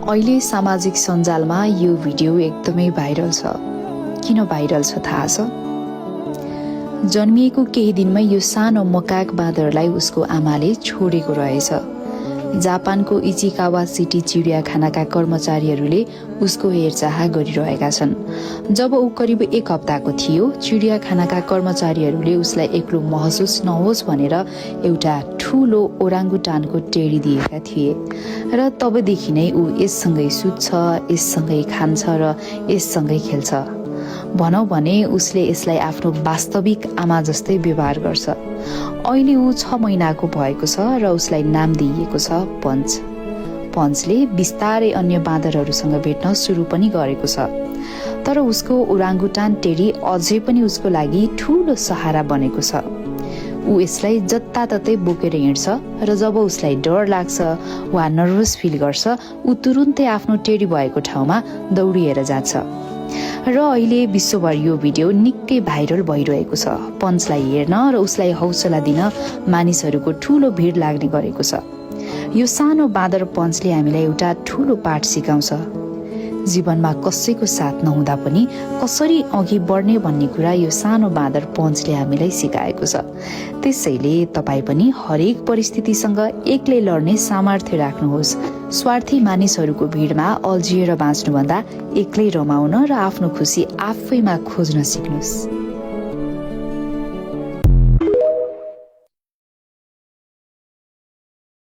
अहिले सामाजिक सञ्जालमा यो भिडियो एकदमै भाइरल छ। किन भाइरल छ थाहा छ? जन्मिएको केही दिनमै यो सानो मकाक बाँदरलाई उसको आमाले छोडेको रहेछ। जापानको इचिकावा सिटी चिडियाखानाका कर्मचारीहरूले उसको हेरचाह गरिरहेका छन्। जब ऊ करिब 1 हप्ताको थियो, चिडियाखानाका कर्मचारीहरूले उसलाई एक्लो महसुस नहोस् भनेर एउटा ठूलो ओराङ्गुटानको टेडी दिएका थिए र तबदेखि नै ऊ यससँगै सुत्छ, यससँगै खान्छ र यससँगै खेल्छ। भनौँ भने उसले यसलाई आफ्नो वास्तविक आमा जस्तै व्यवहार गर्छ। अहिले ऊ 6 महिनाको भएको छ र उसलाई नाम दिइएको छ पञ्च। पञ्चले बिस्तारै अन्य बाँदरहरूसँग भेट्न सुरु पनि गरेको छ। तर उसको ओराङ्गुटान टेडी अझै पनि उसको लागि ठूलो सहारा बनेको छ। ऊ यसलाई जताततै बोकेर हिँड्छ र जब उसलाई डर लाग्छ वा नर्भस फिल गर्छ, ऊ तुरुन्तै आफ्नो टेडी भएको ठाउँमा दौडिएर जान्छ। र अहिले विश्वभर यो भिडियो निकै भाइरल भइरहेको छ। पञ्चलाई हेर्न र उसलाई हौसला दिन मानिसहरूको ठूलो भिड लाग्ने गरेको छ। यो सानो बाँदर पञ्चले हामीलाई एउटा ठूलो पाठ सिकाउँछ। जीवनमा कसैको साथ नहुँदा पनि कसरी अघि बढ्ने भन्ने कुरा यो सानो बाँदर पञ्चले हामीलाई सिकाएको छ। त्यसैले तपाईँ पनि हरेक परिस्थितिसँग एक्लै लड्ने सामर्थ्य राख्नुहोस्। स्वार्थी मानिसहरूको भिडमा अल्झिएर बाँच्नुभन्दा एक्लै रमाउन र आफ्नो खुसी आफैमा खोज्न सिक्नुहोस्।